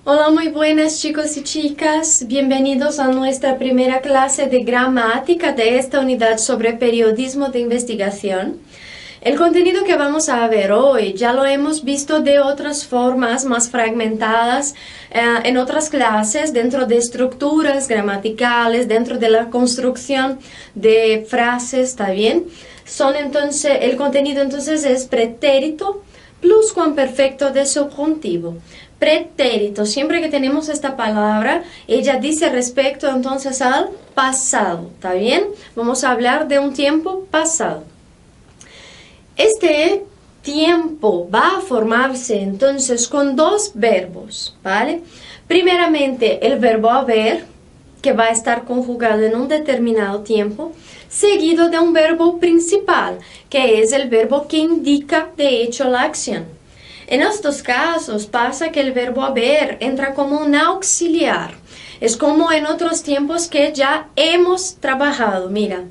Hola, muy buenas chicos y chicas. Bienvenidos a nuestra primera clase de gramática de esta unidad sobre periodismo de investigación. El contenido que vamos a ver hoy ya lo hemos visto de otras formas más fragmentadas en otras clases, dentro de estructuras gramaticales, dentro de la construcción de frases, ¿está bien? El contenido entonces es pretérito, pluscuamperfecto de subjuntivo. Pretérito, siempre que tenemos esta palabra, ella dice respecto entonces al pasado, ¿está bien? Vamos a hablar de un tiempo pasado. Este tiempo va a formarse entonces con dos verbos, ¿vale? Primeramente el verbo haber, que va a estar conjugado en un determinado tiempo, seguido de un verbo principal, que es el verbo que indica de hecho la acción. En estos casos pasa que el verbo haber entra como un auxiliar. Es como en otros tiempos que ya hemos trabajado, mira,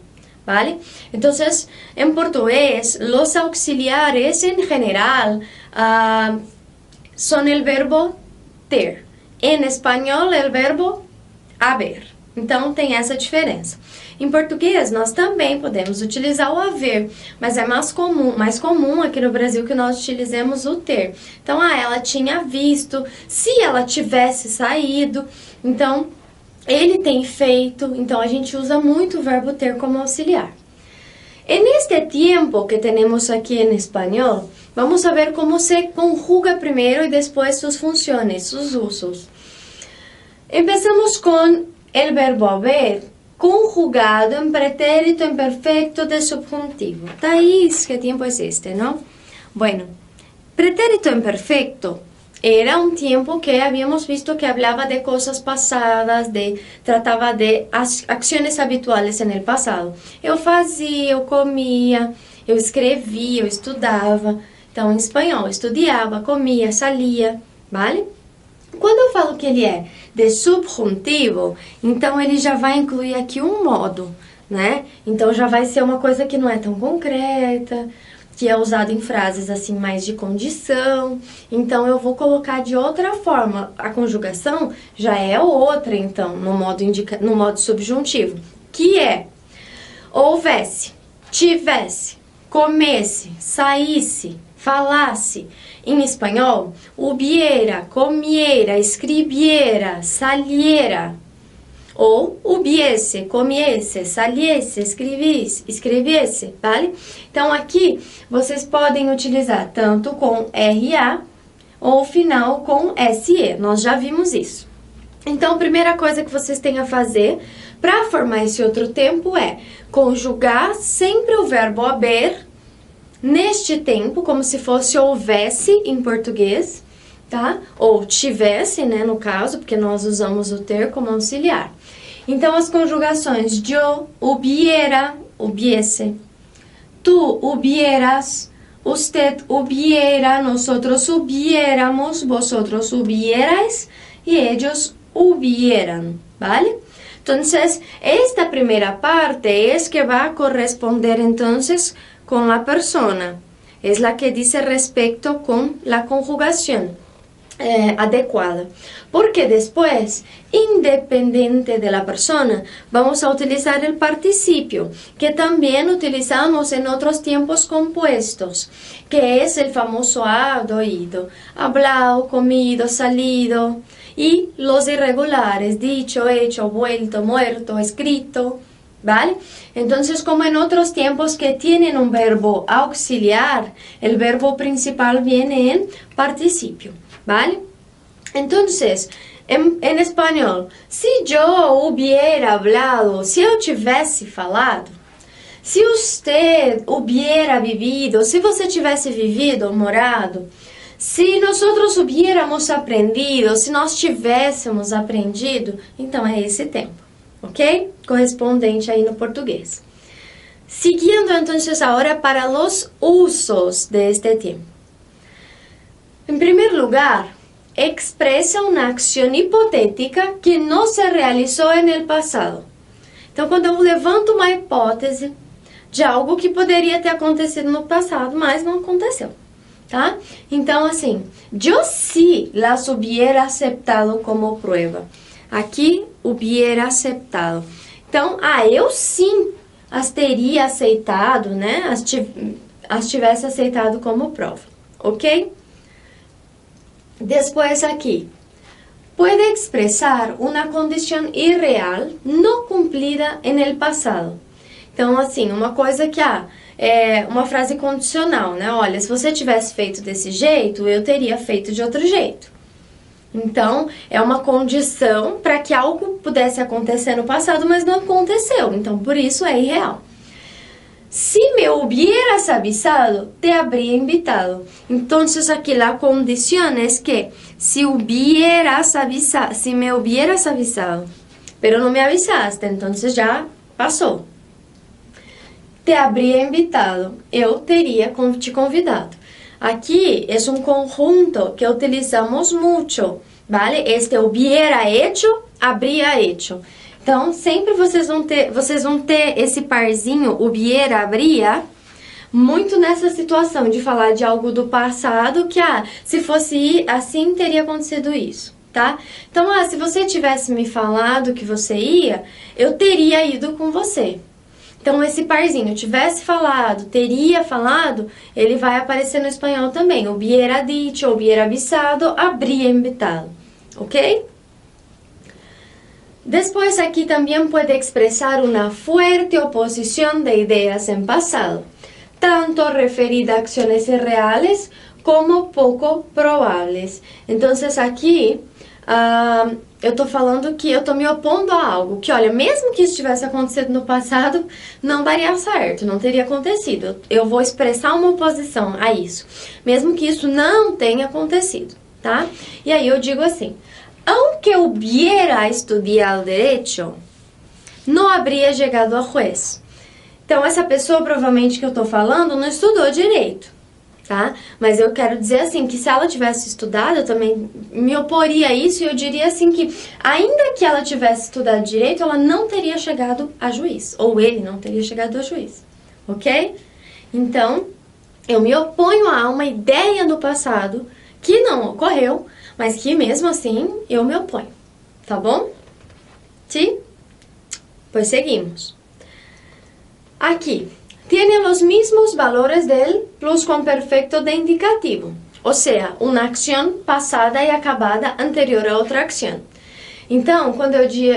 ¿vale? Entonces, en portugués, los auxiliares en general son el verbo ter. En español, el verbo haber. Então, tem essa diferença. Em português, nós também podemos utilizar o haver, mas é mais comum aqui no Brasil que nós utilizemos o ter. Então, ela tinha visto, se ela tivesse saído, então, ele tem feito, então a gente usa muito o verbo ter como auxiliar. En este tiempo que tenemos aquí en español, vamos a ver cómo se conjuga primero y después sus funciones, sus usos. Empezamos con el verbo haber, conjugado en pretérito imperfecto de subjuntivo. Thaís, ¿qué tiempo es este, no? Bueno, pretérito imperfecto era un tiempo que habíamos visto que hablaba de cosas pasadas, trataba de acciones habituales en el pasado. Eu fazia, eu comia, eu escrevia, eu estudava. Então, em espanhol, estudiava, comia, salia, vale? Quando eu falo que ele é de subjuntivo, então ele já vai incluir aqui um modo, né? Então já vai ser uma coisa que não é tão concreta, que é usado em frases assim mais de condição. Então eu vou colocar de outra forma. A conjugação já é outra, então, no modo subjuntivo, que é houvesse, tivesse, comesse, saísse, falasse. Em espanhol, hubiera, comiera, escribiera, saliera. Ou hubiese, comiese, saliese, escrevesse, vale? Então, aqui, vocês podem utilizar tanto com RA ou final com SE. Nós já vimos isso. Então, a primeira coisa que vocês têm a fazer para formar esse outro tempo é conjugar sempre o verbo haber neste tempo, como se fosse houvesse em português, tá? Ou tivesse, né, no caso, porque nós usamos o ter como auxiliar. Então, as conjugações yo hubiera, hubiese, tú hubieras, usted hubiera, nosotros hubiéramos, vosotros hubierais y ellos hubieran, ¿vale? Entonces, esta primera parte es que va a corresponder entonces con la persona. Es la que dice respecto con la conjugación adecuada. Porque después, independiente de la persona, vamos a utilizar el participio, que también utilizamos en otros tiempos compuestos, que es el famoso hablado, ido, hablado, comido, salido, y los irregulares, dicho, hecho, vuelto, muerto, escrito, ¿vale? Entonces, como en otros tiempos que tienen un verbo auxiliar, el verbo principal viene en participio, ¿vale? Entonces, en español, si yo hubiera hablado, si eu tivesse falado, se usted hubiera vivido, se você tivesse vivido ou morado, se nosotros hubiéramos aprendido, se nós tivéssemos aprendido, então é esse tempo, ok? Correspondente aí no português. Siguiendo entonces ahora para los usos de este tiempo. En primer lugar, expresa una acción hipotética que no se realizó en el pasado. Então, quando eu levanto uma hipótese de algo que poderia ter acontecido no passado, mas não aconteceu. tá? Então, assim, yo sí las hubiera aceptado como prueba. Aqui, hubiera aceptado. Então, eu sim as teria aceitado, né? As tivesse aceitado como prova, ok? Depois aqui, puede expressar uma condição irreal não cumprida en el pasado. Então, assim, uma coisa que é uma frase condicional, né? Olha, se você tivesse feito desse jeito, eu teria feito de outro jeito. Então, é uma condição para que algo pudesse acontecer no passado, mas não aconteceu. Então, por isso é irreal. Si me hubieras avisado, te habría invitado. Entonces, aquí la condición es que si me hubieras avisado, pero no me avisaste, entonces ya pasó. Te habría invitado, eu teria te convidado. Aqui é um conjunto que utilizamos muito, vale? Este hubiera hecho, habría hecho. Então, sempre vocês vão ter esse parzinho, hubiera, habría, muito nessa situação de falar de algo do passado que, se fosse assim, teria acontecido isso, tá? Então, se você tivesse me falado que você ia, eu teria ido com você. Então, esse parzinho, tivesse falado, teria falado, ele vai aparecer no espanhol também. Hubiera dicho, hubiera avisado, habría invitado, ok? Después aquí también puede expresar una fuerte oposición de ideas en pasado, tanto referida a acciones irreales como poco probables. Entonces aqui, eu tô falando que eu tô me opondo a algo que, olha, mesmo que isso tivesse acontecido no passado, não daria certo, não teria acontecido. Eu vou expressar uma oposição a isso, mesmo que isso não tenha acontecido, tá? E aí eu digo assim, aunque hubiera estudiado Derecho, não habría llegado a juez. Então, essa pessoa, provavelmente, que eu tô falando, não estudou Direito, tá? Mas eu quero dizer assim, que se ela tivesse estudado, eu também me oporia a isso e eu diria assim que, ainda que ela tivesse estudado Direito, ela não teria chegado a juiz, ou ele não teria chegado a juiz, ok? Então, eu me oponho a uma ideia no passado que não ocorreu, mas que mesmo assim eu me oponho, tá bom? Sí? Pues seguimos. Aqui, tiene los mismos valores del pluscuamperfecto de indicativo, o sea, uma acción passada e acabada anterior a outra acción. Então, quando eu digo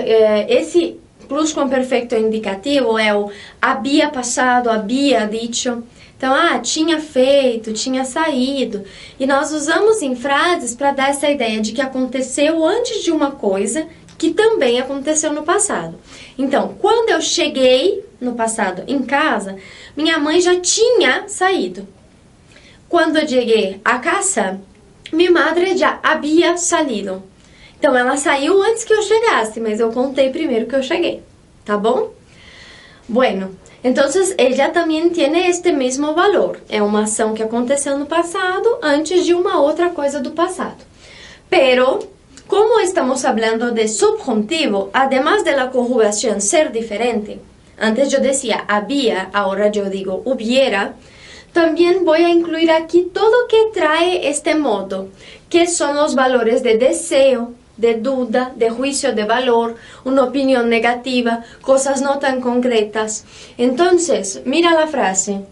esse pluscuamperfecto indicativo é o había passado, había dicho. Então, tinha feito, tinha saído. E nós usamos em frases para dar essa ideia de que aconteceu antes de uma coisa que também aconteceu no passado. Então, quando eu cheguei no passado em casa, minha mãe já tinha saído. Quando eu cheguei a casa, minha madre já havia salido. Então, ela saiu antes que eu chegasse, mas eu contei primeiro que eu cheguei, tá bom? Bueno, entonces ella también tiene este mismo valor. É uma ação que aconteceu no passado antes de uma outra coisa do passado. Pero, como estamos hablando de subjuntivo, además de la conjugación ser diferente, antes yo decía había, ahora yo digo hubiera, también voy a incluir aquí todo que trae este modo, que son los valores de deseo, de duda, de juicio de valor, una opinión negativa, cosas no tan concretas. Entonces, mira la frase.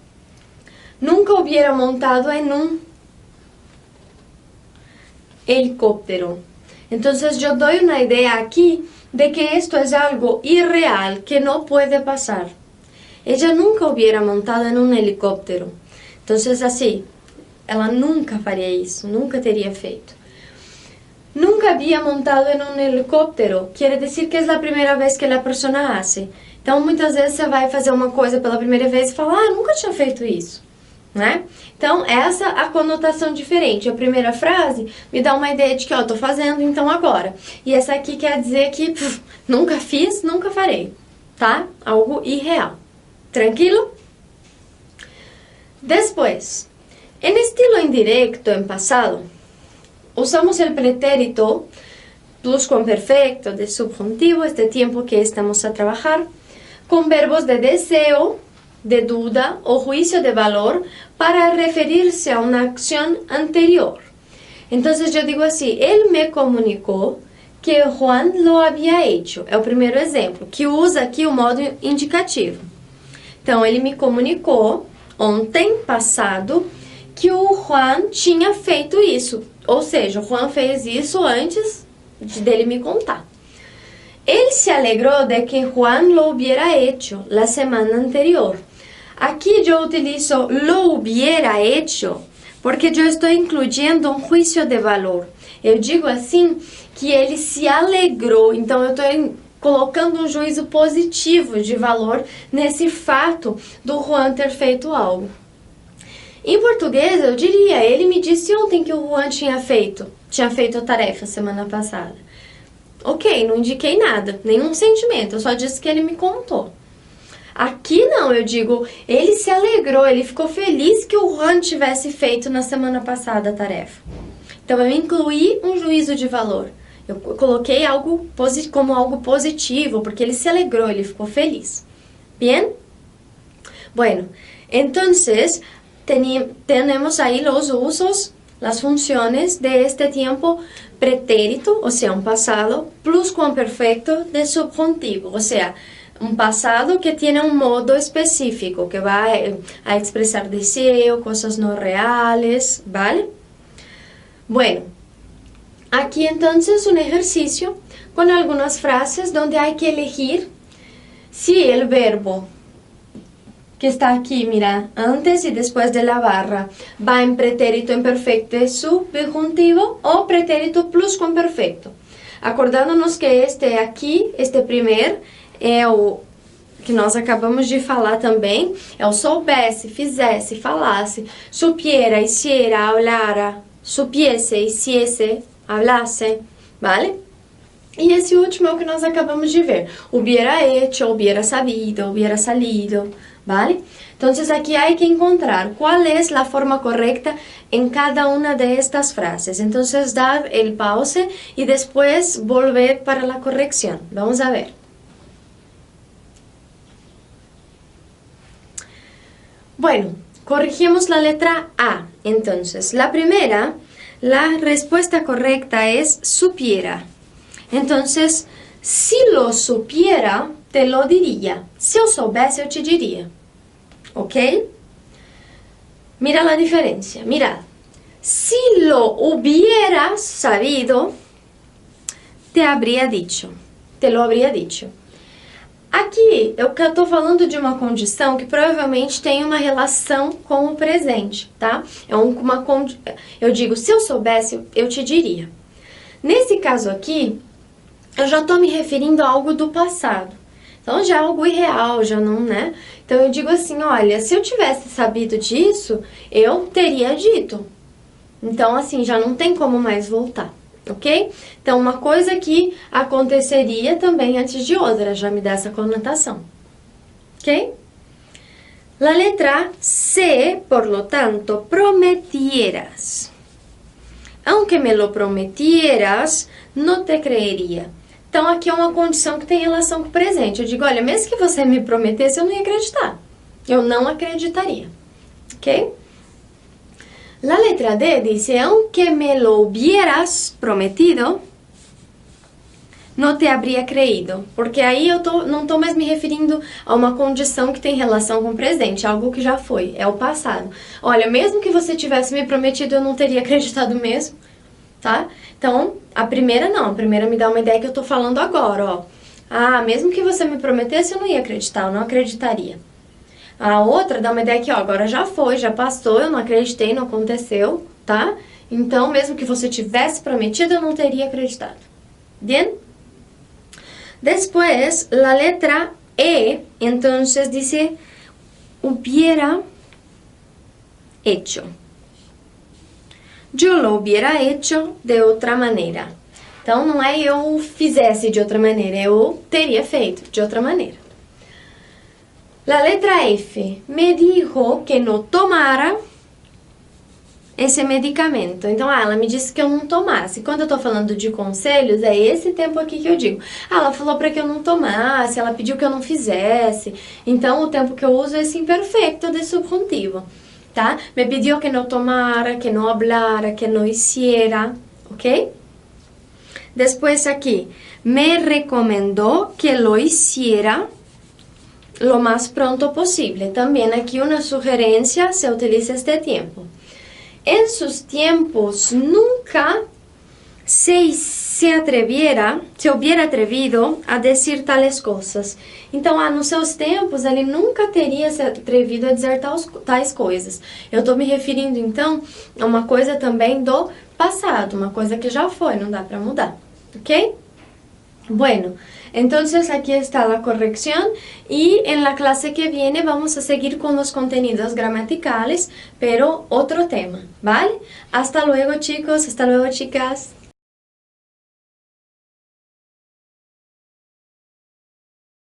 Nunca hubiera montado en un helicóptero. Entonces, yo doy una idea aquí de que esto es algo irreal, que no puede pasar. Ella nunca hubiera montado en un helicóptero. Entonces, así, ela nunca faria isso, nunca teria feito. Nunca había montado en un helicóptero, quiere decir que es la primera vez que la persona hace. Então, muitas vezes você vai fazer uma coisa pela primeira vez e fala, nunca tinha feito isso, né? Então, essa é a conotação diferente. A primeira frase me dá uma ideia de que, tô fazendo, então agora. E essa aqui quer dizer que nunca fiz, nunca farei, tá? Algo irreal. Tranquilo? Después, en estilo indirecto, en pasado, usamos el pretérito pluscuamperfecto de subjuntivo, este tiempo que estamos a trabajar, con verbos de deseo, de duda o juicio de valor para referirse a una acción anterior. Entonces yo digo así, él me comunicó que Juan lo había hecho. É o primeiro exemplo, que usa aqui o modo indicativo. Então, ele me comunicou ontem, passado, que o Juan tinha feito isso. Ou seja, o Juan fez isso antes dele me contar. Él se alegró de que Juan lo hubiera hecho la semana anterior. Aqui eu utilizo lo hubiera hecho porque eu estou incluyendo um juicio de valor. Eu digo assim que ele se alegrou, então eu estou colocando um juízo positivo de valor nesse fato do Juan ter feito algo. Em português eu diria, ele me disse ontem que o Juan tinha feito a tarefa semana passada. Ok, não indiquei nada, nenhum sentimento, eu só disse que ele me contou. Aqui não, eu digo, ele se alegrou, ele ficou feliz que o Juan tivesse feito na semana passada a tarefa. Então eu incluí um juízo de valor. Eu coloquei algo como algo positivo, porque ele se alegrou, ele ficou feliz. Bien? Bueno, entonces tenemos ahí los usos, las funciones de este tiempo pretérito, o sea, un pasado pluscuamperfecto de subjuntivo, o sea, un pasado que tiene un modo específico, que va a expresar deseo, cosas no reales, ¿vale? Bueno, aquí entonces un ejercicio con algunas frases donde hay que elegir si el verbo que está aquí, mira, antes y después de la barra, va en pretérito imperfecto subjuntivo o pretérito pluscuamperfecto. Acordándonos que este aqui, este primeiro, é o que nós acabamos de falar também, é o soubesse, fizesse, falasse, supiera, hiciera, hablara, supiese, hiciese, hablasse, vale? E esse último é o que nós acabamos de ver, hubiera hecho, hubiera sabido, hubiera salido, ¿vale? Entonces aquí hay que encontrar cuál es la forma correcta en cada una de estas frases. Entonces dar el pause y después volver para la corrección. Vamos a ver. Bueno, corrigimos la letra A. Entonces, la primera, la respuesta correcta es supiera. Entonces, si lo supiera, te lo diría. Se eu soubesse, eu te diria. Ok? Mira la diferencia. Mira. Si lo hubieras sabido, te habría dicho. Te lo habría dicho. Aqui, eu estou falando de uma condição que provavelmente tem uma relação com o presente, tá? Eu digo, se eu soubesse, eu te diria. Nesse caso aqui, eu já estou me referindo a algo do passado. Então, já é algo irreal, já não, né? Então, eu digo assim, olha, se eu tivesse sabido disso, eu teria dito. Então, assim, já não tem como mais voltar, ok? Então, uma coisa que aconteceria também antes de outra, já me dá essa conotação, ok? La letra C, por lo tanto, prometieras. Aunque me lo prometieras, no te creería. Então, aqui é uma condição que tem relação com o presente. Eu digo, olha, mesmo que você me prometesse, eu não ia acreditar. Eu não acreditaria. Ok? La letra D dice, aunque me lo hubieras prometido, no te habría creído. Porque aí eu não estou mais me referindo a uma condição que tem relação com o presente, algo que já foi, é o passado. Olha, mesmo que você tivesse me prometido, eu não teria acreditado mesmo. Tá? Então, a primeira não, a primeira me dá uma ideia que eu tô falando agora, ó. Ah, mesmo que você me prometesse, eu não ia acreditar, eu não acreditaria. A outra dá uma ideia que, ó, agora já foi, já passou, eu não acreditei, não aconteceu, tá? Então, mesmo que você tivesse prometido, eu não teria acreditado. Bien? Después, la letra E, entonces dice, hubiera hecho. Eu lo hubiera hecho de outra maneira. Então, não é eu fizesse de outra maneira, eu teria feito de outra maneira. La letra F me dijo que no tomara esse medicamento. Então, ela me disse que eu não tomasse. Quando eu tô falando de conselhos, é esse tempo aqui que eu digo. Ela falou para que eu não tomasse, ela pediu que eu não fizesse. Então, o tempo que eu uso é esse imperfecto de subjuntivo, tá? Me pediu que não tomara, que não hablara, que não hiciera, ok? Depois aqui, me recomendó que lo hiciera lo más pronto posible. También aquí una sugerencia, se utiliza este tiempo. En sus tiempos nunca se hubiera atrevido a dizer tales coisas. Então, nos seus tempos, ele nunca teria se atrevido a dizer tais coisas. Eu estou me referindo, então, a uma coisa também do passado, uma coisa que já foi, não dá para mudar, ok? Bueno, entonces aquí está la corrección y en la clase que viene vamos a seguir con los contenidos gramaticales, pero otro tema, ¿vale? Hasta luego chicos, hasta luego chicas.